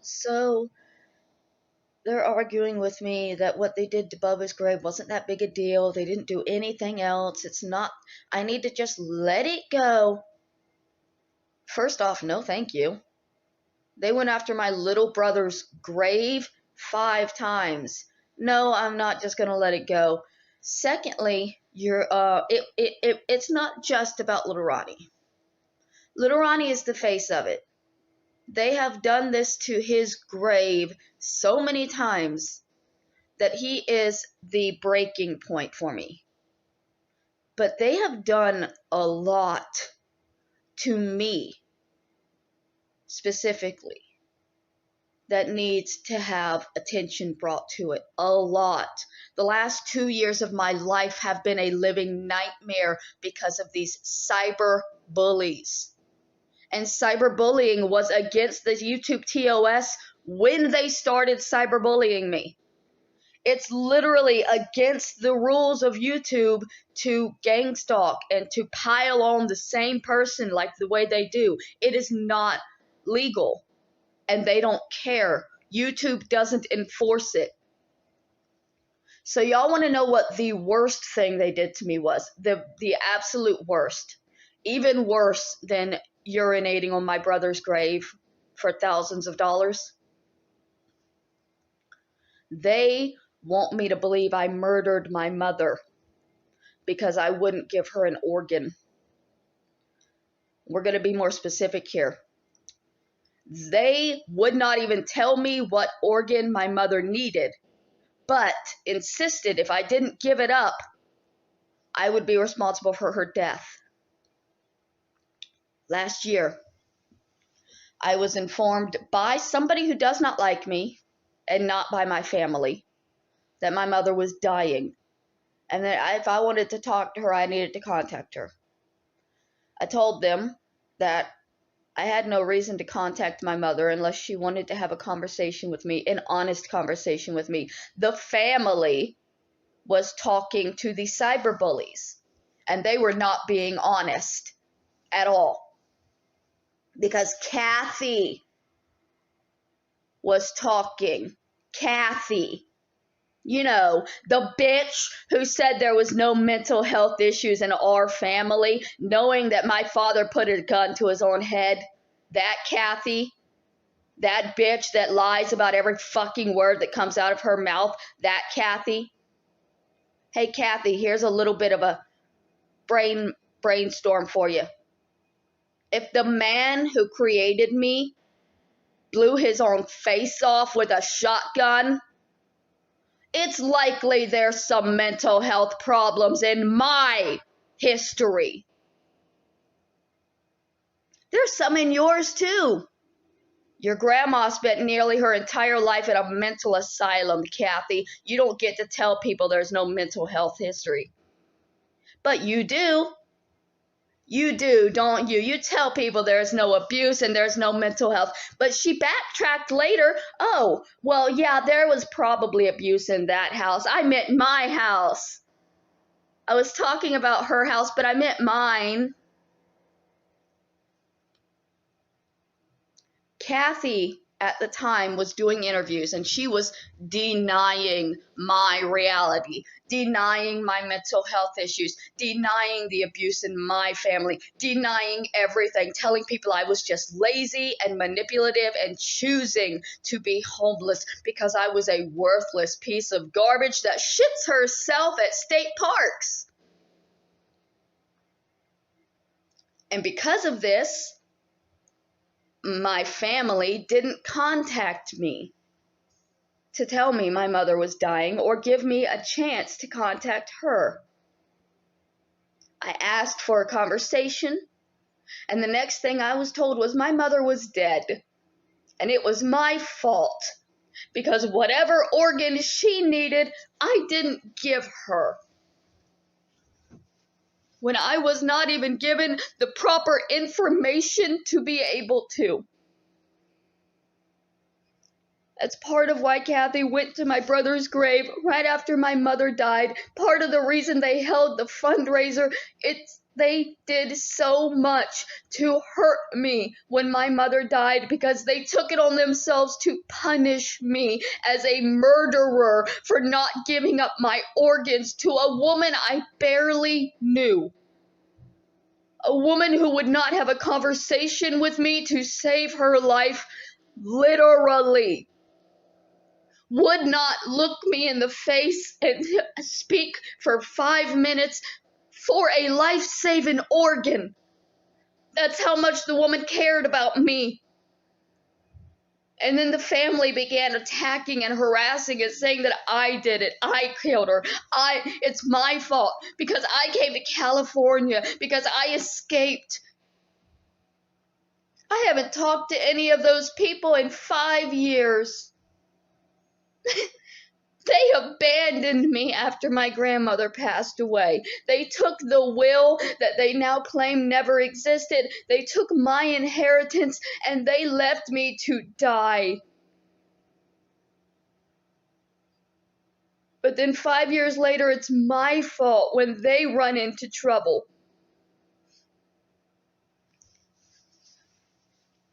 So they're arguing with me that what they did to Bubba's grave wasn't that big a deal. They didn't do anything else. It's not, I need to just let it go. First off, no thank you. They went after my little brother's grave 5 times. No, I'm not just going to let it go. Secondly, it's not just about little Ronnie. Little Ronnie is the face of it. They have done this to his grave so many times that he is the breaking point for me. But they have done a lot to me specifically that needs to have attention brought to it. A lot. The last 2 years of my life have been a living nightmare because of these cyber bullies. And cyberbullying was against the YouTube TOS when they started cyberbullying me. It's literally against the rules of YouTube to gang stalk and to pile on the same person like the way they do. It is not legal, and they don't care. YouTube doesn't enforce it. So y'all want to know what the worst thing they did to me was? The absolute worst. Even worse than urinating on my brother's grave for thousands of dollars. They want me to believe I murdered my mother because I wouldn't give her an organ. We're going to be more specific here. They would not even tell me what organ my mother needed, but insisted if I didn't give it up, I would be responsible for her death. Last year, I was informed by somebody who does not like me and not by my family that my mother was dying, and that if I wanted to talk to her, I needed to contact her. I told them that I had no reason to contact my mother unless she wanted to have a conversation with me, an honest conversation with me. The family was talking to the cyberbullies, and they were not being honest at all. Because Kathy was talking. Kathy. You know, the bitch who said there was no mental health issues in our family, knowing that my father put a gun to his own head. That Kathy, that bitch that lies about every fucking word that comes out of her mouth, that Kathy. Hey, Kathy, here's a little bit of a brainstorm for you. If the man who created me blew his own face off with a shotgun, it's likely there's some mental health problems in my history. There's some in yours too. Your grandma spent nearly her entire life in a mental asylum, Kathy. You don't get to tell people there's no mental health history. But you do. You do, don't you? You tell people there's no abuse and there's no mental health. But she backtracked later. Oh, well, yeah, there was probably abuse in that house. I meant my house. I was talking about her house, but I meant mine. Kathy, at the time, was doing interviews, and she was denying my reality, denying my mental health issues, denying the abuse in my family, denying everything, telling people I was just lazy and manipulative and choosing to be homeless because I was a worthless piece of garbage that shits herself at state parks. And because of this, my family didn't contact me to tell me my mother was dying or give me a chance to contact her. I asked for a conversation, and the next thing I was told was my mother was dead, and it was my fault because whatever organ she needed, I didn't give her. When I was not even given the proper information to be able to. That's part of why Kathy went to my brother's grave right after my mother died. Part of the reason they held the fundraiser. It's They did so much to hurt me when my mother died because they took it on themselves to punish me as a murderer for not giving up my organs to a woman I barely knew. A woman who would not have a conversation with me to save her life, literally. Would not look me in the face and speak for 5 minutes for a life-saving organ. That's how much the woman cared about me. And then the family began attacking and harassing and saying that I did it. I killed her. It's my fault because I came to California, because I escaped. I haven't talked to any of those people in 5 years. They abandoned me after my grandmother passed away. They took the will that they now claim never existed. They took my inheritance and they left me to die. But then 5 years later, it's my fault when they run into trouble.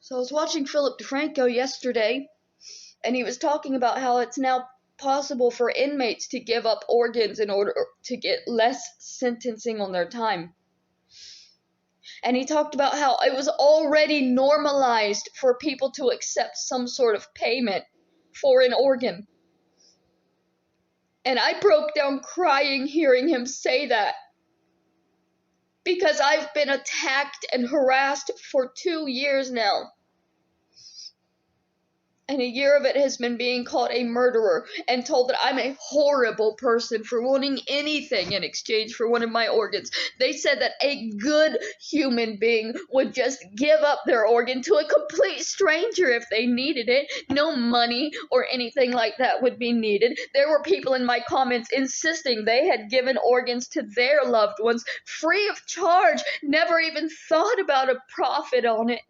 So I was watching Philip DeFranco yesterday, and he was talking about how it's now possible for inmates to give up organs in order to get less sentencing on their time. And he talked about how it was already normalized for people to accept some sort of payment for an organ. And I broke down crying hearing him say that, because I've been attacked and harassed for 2 years now. And a year of it has been being called a murderer and told that I'm a horrible person for wanting anything in exchange for one of my organs. They said that a good human being would just give up their organ to a complete stranger if they needed it. No money or anything like that would be needed. There were people in my comments insisting they had given organs to their loved ones free of charge, never even thought about a profit on it.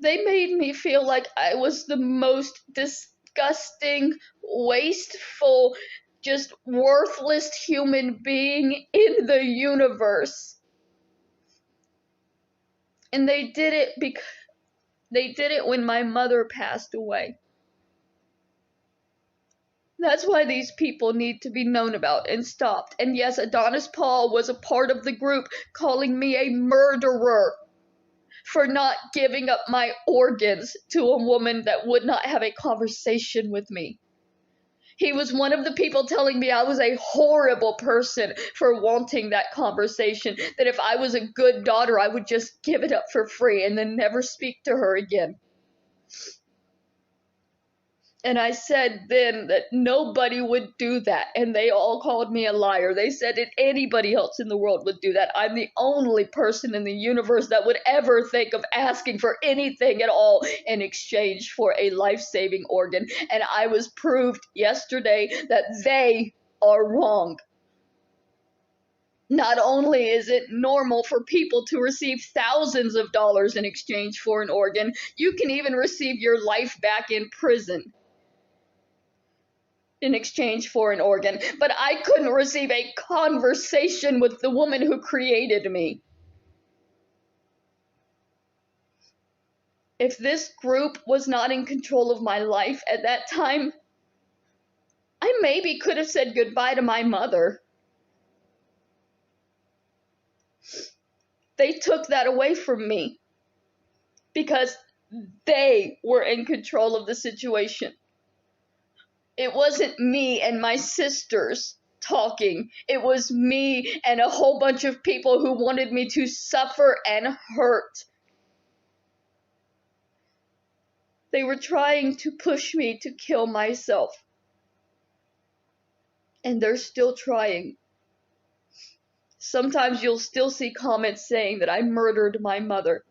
They made me feel like I was the most disgusting, wasteful, just worthless human being in the universe. And they did it when my mother passed away. That's why these people need to be known about and stopped. And yes, Adonis Paul was a part of the group calling me a murderer for not giving up my organs to a woman that would not have a conversation with me. He was one of the people telling me I was a horrible person for wanting that conversation, that if I was a good daughter, I would just give it up for free and then never speak to her again. And I said then that nobody would do that, and they all called me a liar. They said that anybody else in the world would do that. I'm the only person in the universe that would ever think of asking for anything at all in exchange for a life-saving organ. And I was proved yesterday that they are wrong. Not only is it normal for people to receive thousands of dollars in exchange for an organ, you can even receive your life back in prison in exchange for an organ, but I couldn't receive a conversation with the woman who created me. If this group was not in control of my life at that time, I maybe could have said goodbye to my mother. They took that away from me because they were in control of the situation. It wasn't me and my sisters talking. It was me and a whole bunch of people who wanted me to suffer and hurt. They were trying to push me to kill myself. And they're still trying. Sometimes you'll still see comments saying that I murdered my mother.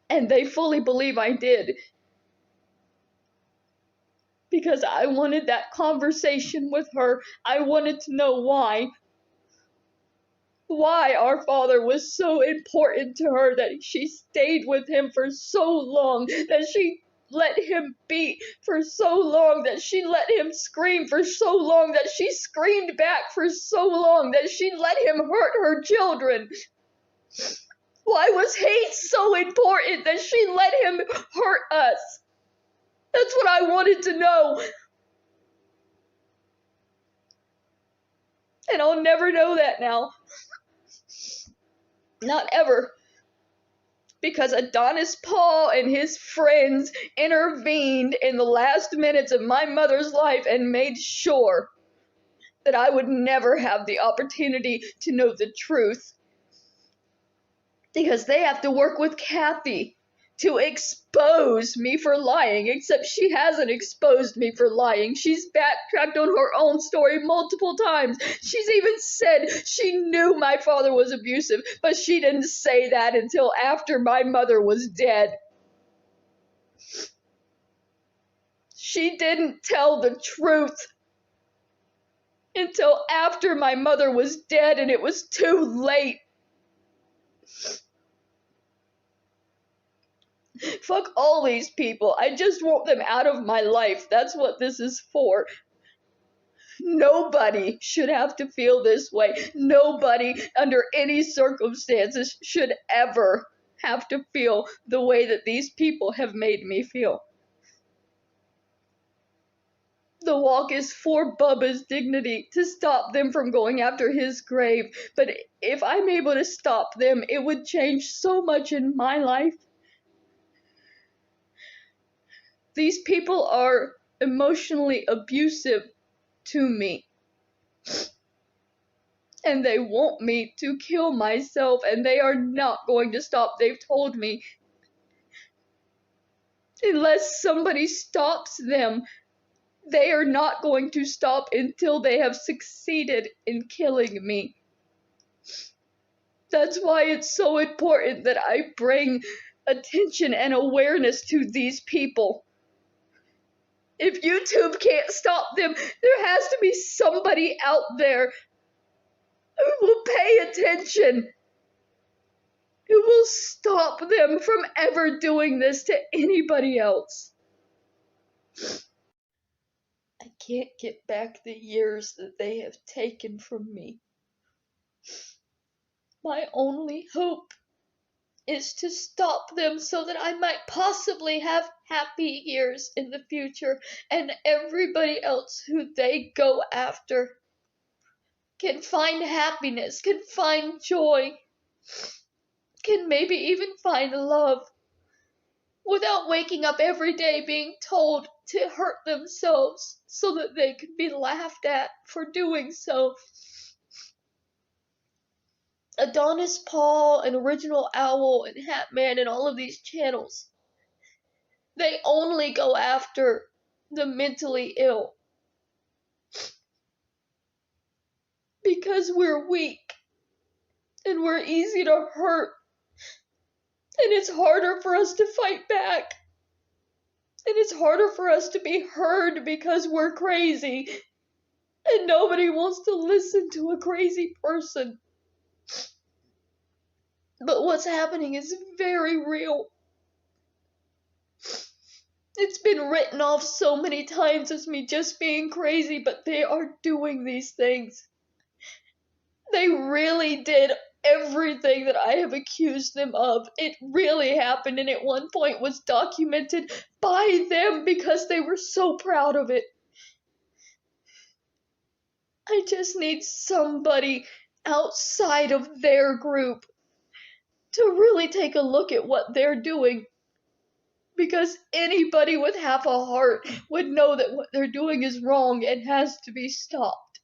And they fully believe I did. Because I wanted that conversation with her. I wanted to know why. Why our father was so important to her, that she stayed with him for so long, that she let him beat for so long, that she let him scream for so long, that she screamed back for so long, that she let him hurt her children? Why was hate so important that she let him hurt us? That's what I wanted to know. And I'll never know that now. Not ever. Because Adonis Paul and his friends intervened in the last minutes of my mother's life and made sure that I would never have the opportunity to know the truth. Because they have to work with Kathy to expose me for lying, except she hasn't exposed me for lying. She's backtracked on her own story multiple times. She's even said she knew my father was abusive, but she didn't say that until after my mother was dead. She didn't tell the truth until after my mother was dead, and it was too late. Fuck all these people. I just want them out of my life. That's what this is for. Nobody should have to feel this way. Nobody, under any circumstances, should ever have to feel the way that these people have made me feel. The walk is for Bubba's dignity, to stop them from going after his grave. But if I'm able to stop them, it would change so much in my life. These people are emotionally abusive to me. And they want me to kill myself, and they are not going to stop. They've told me. Unless somebody stops them, they are not going to stop until they have succeeded in killing me. That's why it's so important that I bring attention and awareness to these people. If YouTube can't stop them, there has to be somebody out there who will pay attention, who will stop them from ever doing this to anybody else. I can't get back the years that they have taken from me. My only hope is to stop them so that I might possibly have happy years in the future, and everybody else who they go after can find happiness, can find joy, can maybe even find love, without waking up every day being told to hurt themselves so that they can be laughed at for doing so. Adonis Paul and Original Owl and Hatman and all of these channels, they only go after the mentally ill because we're weak and we're easy to hurt, and it's harder for us to fight back, and it's harder for us to be heard because we're crazy, and nobody wants to listen to a crazy person. But what's happening is very real. It's been written off so many times as me just being crazy, but they are doing these things. They really did everything that I have accused them of. It really happened, and at one point was documented by them because they were so proud of it. I just need somebody outside of their group to really take a look at what they're doing, because anybody with half a heart would know that what they're doing is wrong and has to be stopped.